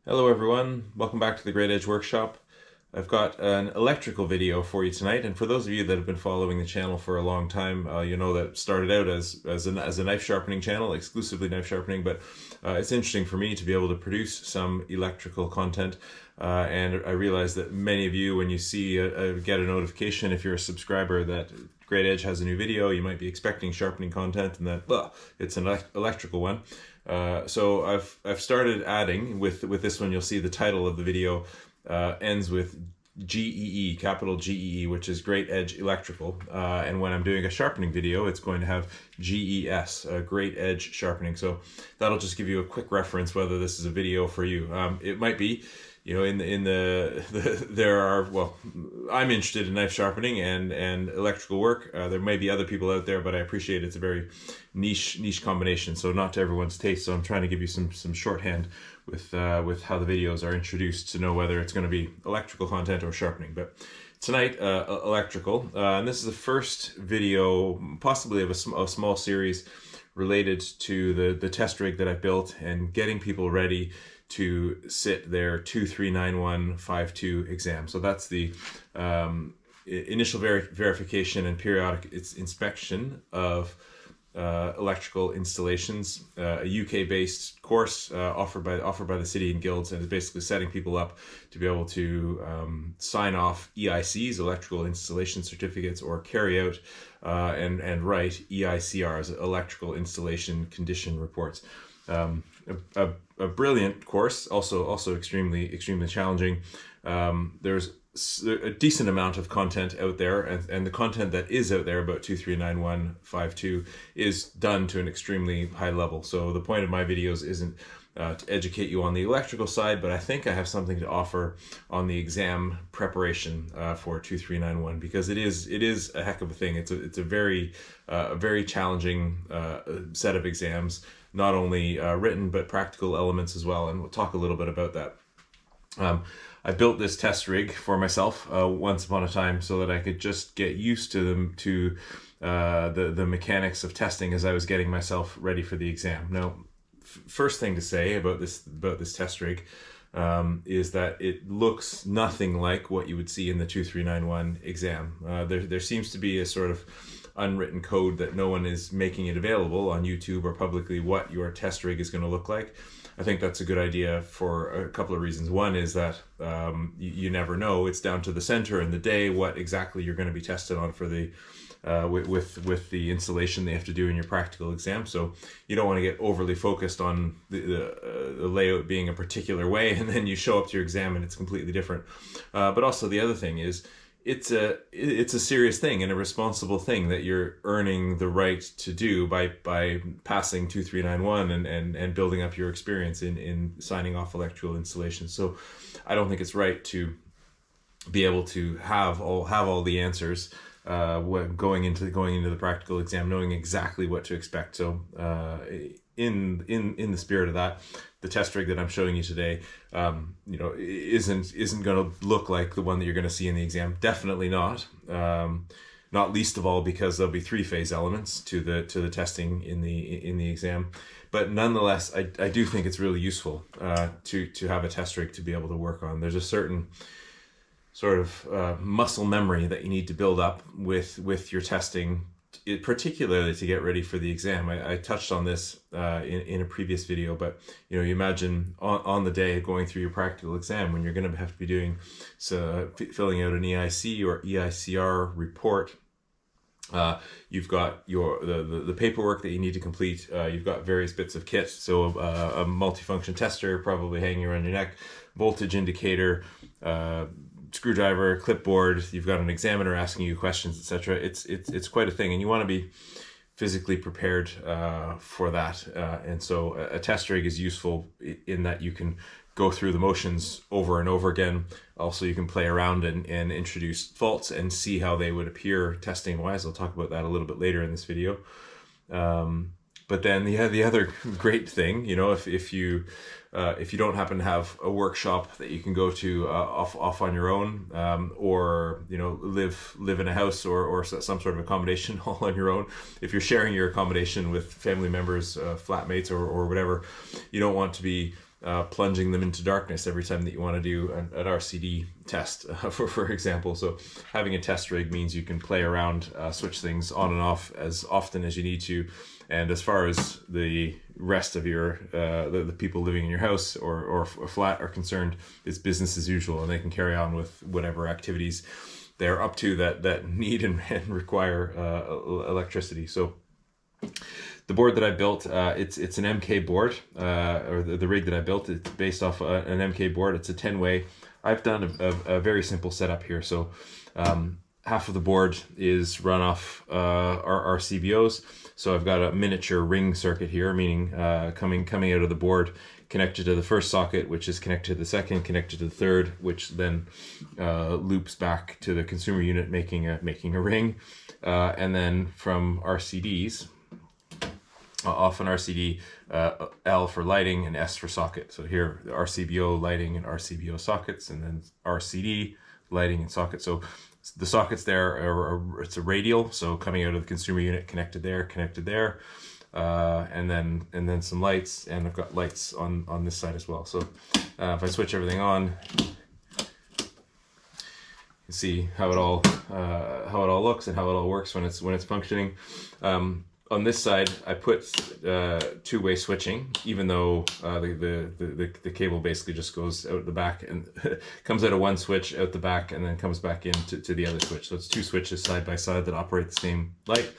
Hello everyone, welcome back to the Great Edge Workshop. I've got an electrical video for you tonight, and for those of you that have been following the channel for a long time, you know that it started out as a knife sharpening channel, exclusively knife sharpening, but it's interesting for me to be able to produce some electrical content, and I realize that many of you, when you see get a notification, if you're a subscriber, that Great Edge has a new video, you might be expecting sharpening content, and that, well, it's an electrical one. So I've started adding with this one. You'll see the title of the video ends with GEE, capital GEE, which is Great Edge Electrical. And when I'm doing a sharpening video, it's going to have GES, Great Edge Sharpening. So that'll just give you a quick reference whether this is a video for you. It might be. You know, there are, well, I'm interested in knife sharpening and electrical work. There may be other people out there, but I appreciate it's a very niche combination, so not to everyone's taste. So I'm trying to give you some shorthand with how the videos are introduced to know whether it's going to be electrical content or sharpening. But tonight, electrical, and this is the first video, possibly of a small series related to the test rig that I built and getting people ready to sit their 239152 exam. So that's the initial verification and periodic inspection of electrical installations, a UK-based course offered by the city and guilds, and is basically setting people up to be able to sign off EICs, electrical installation certificates, or carry out and write EICRs, electrical installation condition reports. A brilliant course, also extremely challenging. There's a decent amount of content out there, and the content that is out there about 239152 is done to an extremely high level. So the point of my videos isn't to educate you on the electrical side, but I think I have something to offer on the exam preparation for 2391, because it is a heck of a thing. It's a very challenging set of exams, not only written but practical elements as well, and we'll talk a little bit about that. I built this test rig for myself once upon a time so that I could just get used to the mechanics of testing as I was getting myself ready for the exam. Now, first thing to say about this test rig is that it looks nothing like what you would see in the 2391 exam. There seems to be a sort of unwritten code that no one is making it available on YouTube or publicly what your test rig is going to look like. I think that's a good idea for a couple of reasons. One is that you never know. It's down to the center and the day what exactly you're going to be tested on for the with the installation they have to do in your practical exam. So you don't want to get overly focused on the layout being a particular way, and then you show up to your exam and it's completely different. But also the other thing is, it's a serious thing and a responsible thing that you're earning the right to do by passing 2391 and building up your experience in signing off electrical installations. So I don't think it's right to be able to have all the answers going into the practical exam, knowing exactly what to expect. So in the spirit of that, the test rig that I'm showing you today, you know, isn't going to look like the one that you're going to see in the exam. Definitely not. Not least of all because there'll be three-phase elements to the testing in the exam. But nonetheless, I do think it's really useful to have a test rig to be able to work on. There's a certain sort of muscle memory that you need to build up with your testing, particularly to get ready for the exam. I touched on this in a previous video, but you know, you imagine on the day going through your practical exam when you're going to have to be doing filling out an EIC or EICR report. You've got the paperwork that you need to complete. You've got various bits of kit, so a multifunction tester probably hanging around your neck, voltage indicator, screwdriver, clipboard. You've got an examiner asking you questions, etc. It's quite a thing, and you want to be physically prepared for that. And so a test rig is useful in that you can go through the motions over and over again. Also, you can play around and introduce faults and see how they would appear testing wise. I'll talk about that a little bit later in this video. But then the other great thing, you know, if you don't happen to have a workshop that you can go to off on your own, or you know, live in a house or some sort of accommodation all on your own, if you're sharing your accommodation with family members, flatmates, or whatever, you don't want to be plunging them into darkness every time that you want to do an RCD test, for example. So having a test rig means you can play around, switch things on and off as often as you need to. And as far as the rest of your the people living in your house or flat are concerned, it's business as usual, and they can carry on with whatever activities they're up to that need and require electricity. So the board that I built, it's an MK board, or the rig that I built, it's based off an MK board. It's a 10-way. I've done a very simple setup here. So half of the board is run off our CBOs. So I've got a miniature ring circuit here, meaning coming out of the board, connected to the first socket, which is connected to the second, connected to the third, which then loops back to the consumer unit, making a ring, and then from RCDs. Off an RCD, L for lighting and S for socket. So here, the RCBO lighting and RCBO sockets, and then RCD lighting and socket. So the sockets there it's a radial, so coming out of the consumer unit, connected there, and then some lights, and I've got lights on this side as well. So if I switch everything on, you can see how it all looks and how it all works when it's functioning. On this side, I put two-way switching, even though the cable basically just goes out the back and comes out of one switch out the back and then comes back into to the other switch. So it's two switches side by side that operate the same light.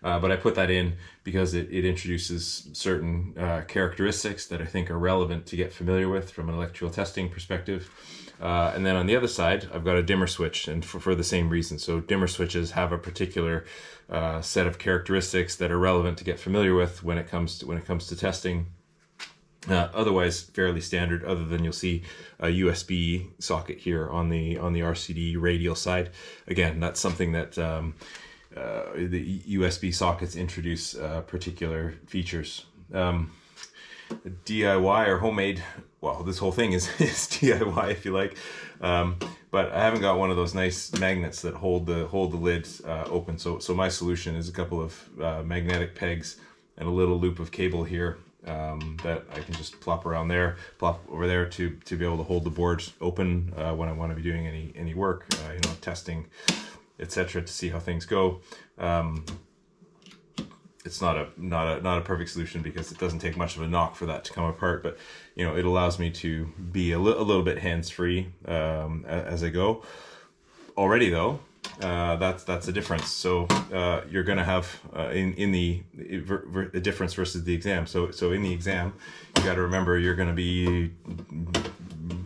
But I put that in because it introduces certain characteristics that I think are relevant to get familiar with from an electrical testing perspective. And then on the other side, I've got a dimmer switch, and for the same reason. So dimmer switches have a particular set of characteristics that are relevant to get familiar with when it comes to testing. Otherwise, fairly standard. Other than you'll see a USB socket here on the RCD radial side. Again, that's something that the USB sockets introduce particular features. DIY or homemade, well, this whole thing is DIY if you like, but I haven't got one of those nice magnets that hold the lid open. So my solution is a couple of magnetic pegs and a little loop of cable here that I can just plop over there to be able to hold the board open when I want to be doing any work, testing, etc., to see how things go. It's not a perfect solution because it doesn't take much of a knock for that to come apart, but it allows me to be a little bit hands-free as I go. Already though, that's a difference. So you're going to have in the difference versus the exam. So in the exam, you got to remember you're going to be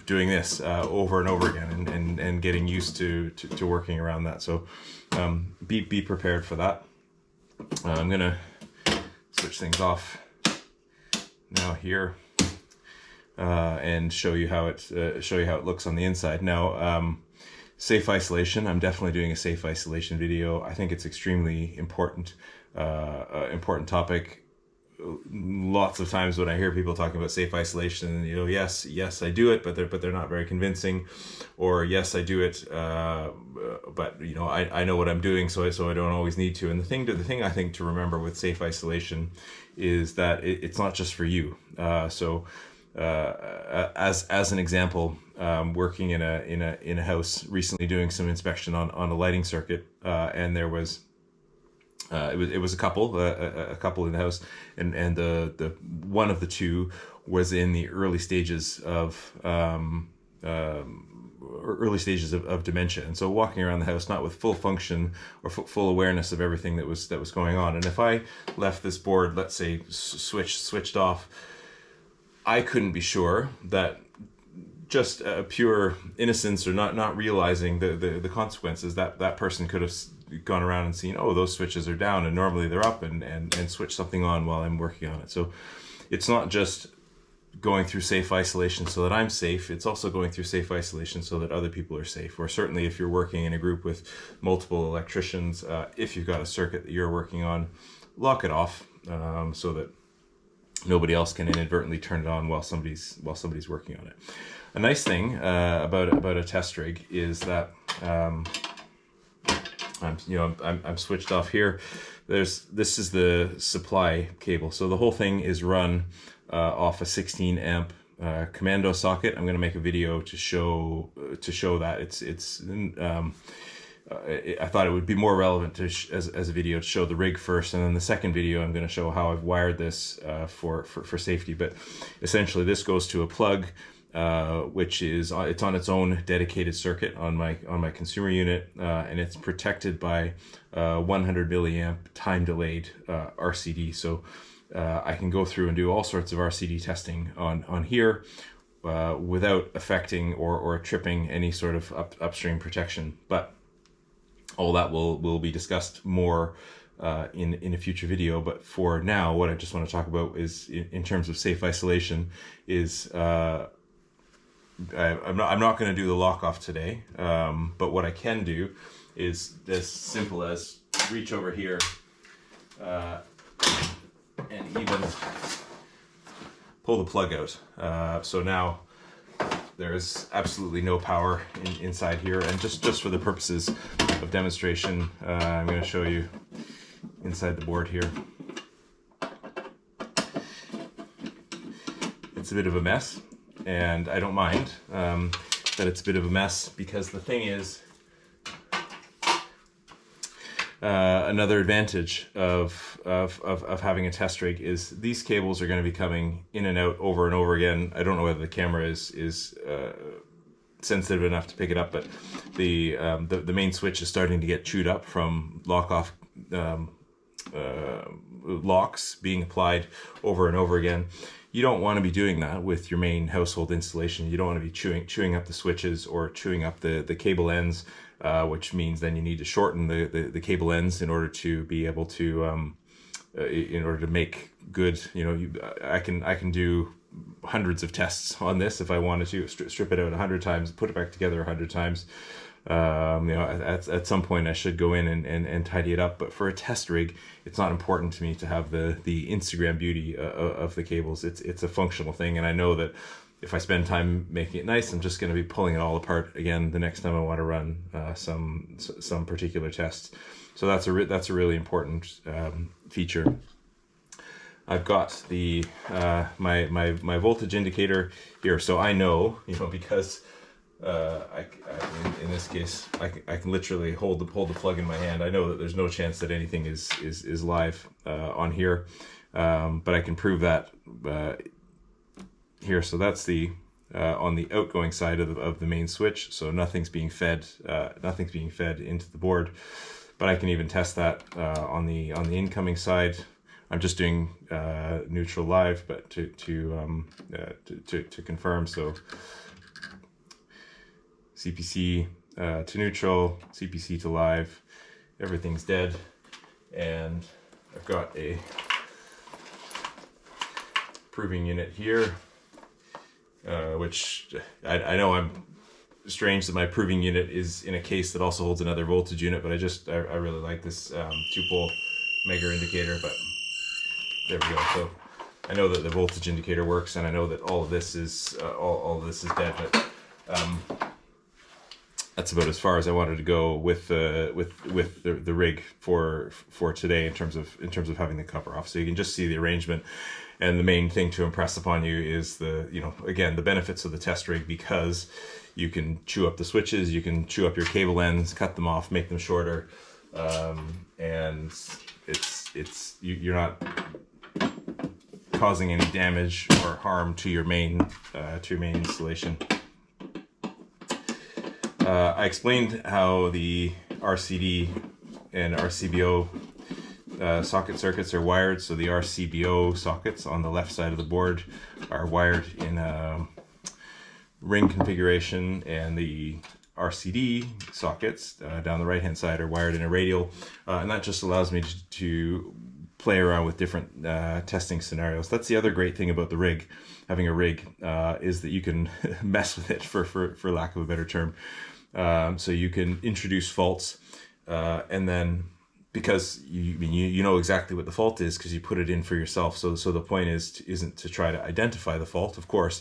doing this over and over again and getting used to working around that. So be prepared for that. I'm gonna switch things off now here and show you how it looks on the inside. Now, safe isolation. I'm definitely doing a safe isolation video. I think it's extremely important topic. Lots of times when I hear people talking about safe isolation, yes, I do it, but they're not very convincing, or yes, I do it, but I know what I'm doing, so I don't always need to. And the thing I think to remember with safe isolation is that it's not just for you. As an example, working in a house recently, doing some inspection on a lighting circuit, and there was. It was a couple in the house, and the one of the two was in the early stages of dementia, and so walking around the house not with full function or full awareness of everything that was going on. And if I left this board, let's say switched off, I couldn't be sure that just pure innocence or not realizing the consequences, that person could have gone around and seen, oh, those switches are down and normally they're up, and switch something on while I'm working on it. So it's not just going through safe isolation so that I'm safe, it's also going through safe isolation so that other people are safe. Or certainly if you're working in a group with multiple electricians, if you've got a circuit that you're working on, lock it off so that nobody else can inadvertently turn it on while somebody's working on it. A nice thing about a test rig is that I'm switched off here. This is the supply cable, so the whole thing is run off a 16 amp commando socket. I'm going to make a video to show that I thought it would be more relevant to as a video to show the rig first, and then the second video I'm going to show how I've wired this for safety. But essentially, this goes to a plug, which is it's on its own dedicated circuit on my consumer unit, and it's protected by 100 milliamp time delayed RCD. So I can go through and do all sorts of RCD testing on here without affecting or tripping any sort of upstream protection. But all that will be discussed more in a future video. But for now, what I just want to talk about is in terms of safe isolation is I'm not going to do the lock off today, but what I can do is as simple as reach over here and even pull the plug out. So now there's absolutely no power inside here, and just for the purposes of demonstration, I'm going to show you inside the board here. It's a bit of a mess, and I don't mind that it's a bit of a mess, because the thing is, another advantage of having a test rig is these cables are going to be coming in and out over and over again. I don't know whether the camera is sensitive enough to pick it up, but the main switch is starting to get chewed up from lock-off locks being applied over and over again. You don't want to be doing that with your main household installation. You don't want to be chewing up the switches or chewing up the cable ends, which means then you need to shorten the cable ends in order to be able to in order to make good, I can do hundreds of tests on this if I wanted to strip it out 100 times, put it back together 100 times. At some point I should go in and tidy it up, but for a test rig, it's not important to me to have the Instagram beauty of the cables. It's a functional thing, and I know that if I spend time making it nice, I'm just going to be pulling it all apart again the next time I want to run some particular tests. So that's a really important feature. I've got the my voltage indicator here, so I know, because in this case I can literally hold the plug in my hand. I know that there's no chance that anything is live on here, but I can prove that here. So that's the on the outgoing side of the main switch, so nothing's being fed into the board. But I can even test that on the incoming side. I'm just doing neutral live, but to confirm. So CPC to neutral, CPC to live, everything's dead, and I've got a proving unit here, which I know I'm strange that my proving unit is in a case that also holds another voltage unit, but I really like this 2-pole mega indicator. But there we go. So I know that the voltage indicator works, and I know that all of this is all of this is dead. But that's about as far as I wanted to go with the rig for today in terms of having the cover off. So you can just see the arrangement, and the main thing to impress upon you is again the benefits of the test rig, because you can chew up the switches, you can chew up your cable ends, cut them off, make them shorter, and you're not causing any damage or harm to your main installation. I explained how the RCD and RCBO socket circuits are wired. So the RCBO sockets on the left side of the board are wired in a ring configuration, and the RCD sockets down the right hand side are wired in a radial, and that just allows me to play around with different testing scenarios. That's the other great thing about the rig, having a rig, is that you can mess with it for lack of a better term. So you can introduce faults, and then because you know exactly what the fault is because you put it in for yourself. So the point isn't to try to identify the fault, of course.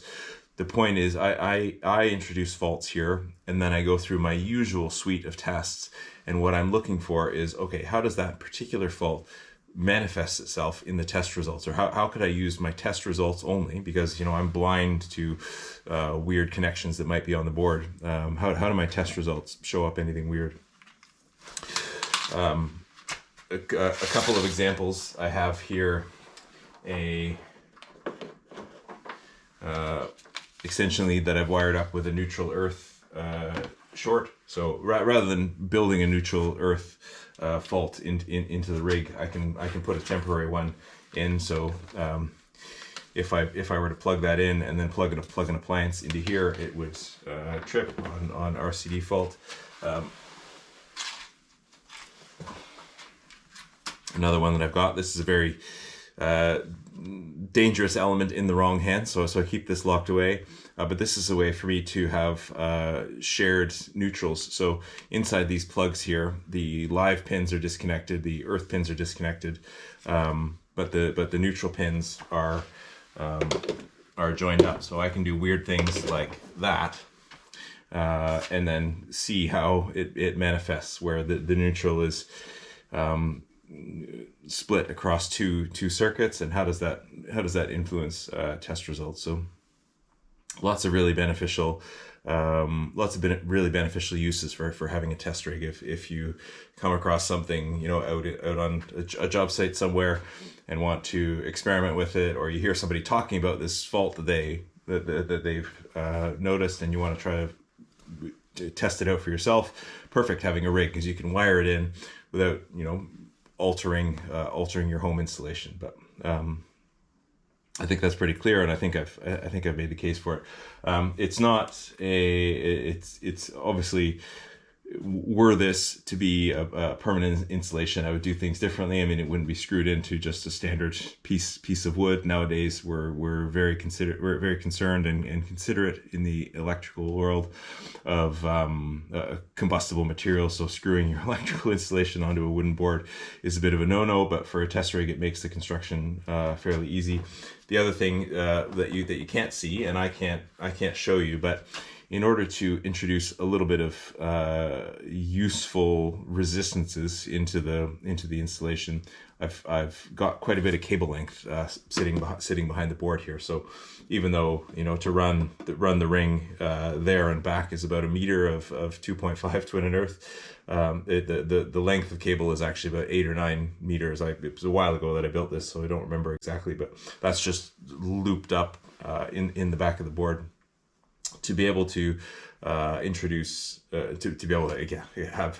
The point is I introduce faults here, and then I go through my usual suite of tests, and what I'm looking for is, okay, how does that particular fault manifests itself in the test results, or how could I use my test results only, because I'm blind to weird connections that might be on the board. How do my test results show up anything weird? A couple of examples I have here. A extension lead that I've wired up with a neutral earth short. So rather than building a neutral earth fault into the rig, I can put a temporary one in. So if I were to plug that in and then plug an appliance into here, it would trip on RCD fault. Another one that I've got. This is a very dangerous element in the wrong hand, so I keep this locked away. But this is a way for me to have shared neutrals. So inside these plugs here, the live pins are disconnected, the earth pins are disconnected, but the neutral pins are joined up. So I can do weird things like that, and then see how it manifests, where the neutral is split across two circuits, and how does that influence test results. So lots of really beneficial uses for having a test rig. If you come across something out on a job site somewhere and want to experiment with it, or you hear somebody talking about this fault that they've noticed, and you want to try to test it out for yourself, perfect having a rig, because you can wire it in without altering your home installation. But I think that's pretty clear, and I think I've made the case for it. It's obviously, were this to be a permanent installation, I would do things differently. I mean, it wouldn't be screwed into just a standard piece of wood. Nowadays, we're very concerned and considerate in the electrical world of combustible materials. So screwing your electrical installation onto a wooden board is a bit of a no-no. But for a test rig, it makes the construction fairly easy. The other thing that you can't see, and I can't show you, but in order to introduce a little bit of useful resistances into the installation, I've got quite a bit of cable length sitting behind the board here. So even though to run the ring there and back is about a meter of 2.5 twin and earth, the length of cable is actually about 8 or 9 meters. It was a while ago that I built this, so I don't remember exactly, but that's just looped up in the back of the board to be able to introduce to be able to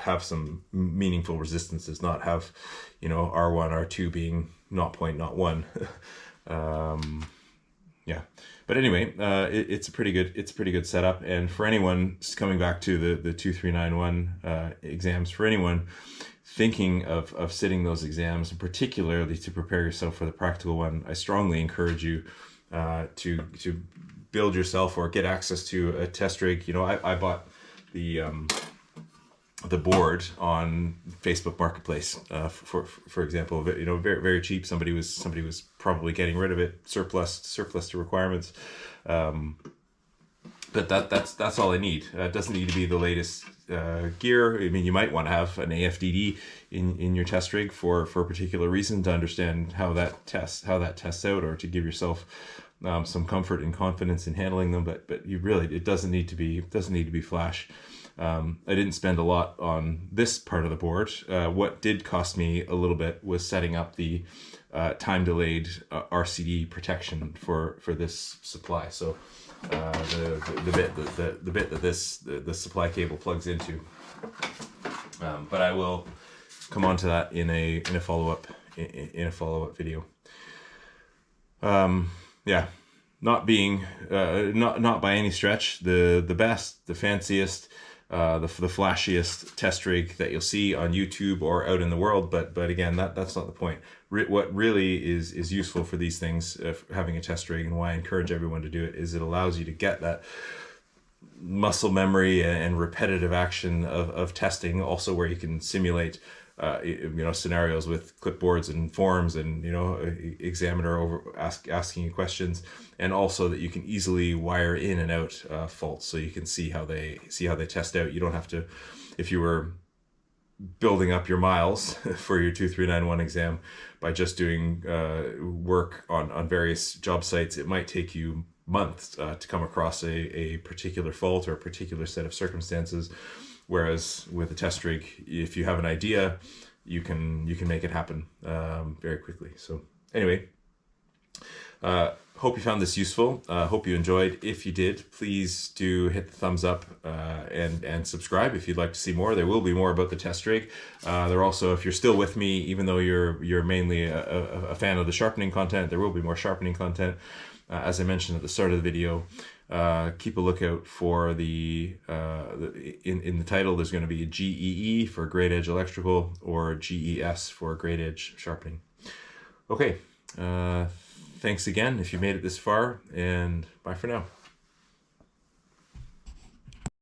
have some meaningful resistances, not have R1 R2 being 0.01. Yeah, but anyway, it's a pretty good setup. And for anyone, coming back to the 2391 exams, for anyone thinking of sitting those exams, and particularly to prepare yourself for the practical one, I strongly encourage you to build yourself or get access to a test rig. I bought the board on Facebook Marketplace, for example. Very, very cheap. Somebody was probably getting rid of it, surplus to requirements. But that's all I need. It doesn't need to be the latest gear. I mean, you might want to have an AFDD in your test rig for a particular reason, to understand how that tests out, or to give yourself some comfort and confidence in handling them. But it doesn't need to be flash. I didn't spend a lot on this part of the board. What did cost me a little bit was setting up the time delayed RCD protection for this supply. So the bit that the supply cable plugs into. But I will come on to that in a follow-up video. Yeah, not being not by any stretch the best, the fanciest, the flashiest test rig that you'll see on YouTube or out in the world, but again, that's not the point. What really is useful for these things, having a test rig, and why I encourage everyone to do it, is it allows you to get that muscle memory and repetitive action of testing, also where you can simulate scenarios with clipboards and forms, and examiner asking you questions, and also that you can easily wire in and out faults, so you can see how they test out. You don't have to, if you were building up your miles for your 2391 exam by just doing work on various job sites. It might take you months to come across a particular fault or a particular set of circumstances. Whereas with a test rig, if you have an idea, you can make it happen very quickly. So anyway, hope you found this useful. Hope you enjoyed. If you did, please do hit the thumbs up and subscribe if you'd like to see more. There will be more about the test rig. There also, if you're still with me, even though you're mainly a fan of the sharpening content, there will be more sharpening content. As I mentioned at the start of the video, keep a lookout for in the title. There's going to be a GEE for grade edge electrical or GES for grade edge sharpening. Okay. Thanks again if you made it this far, and bye for now.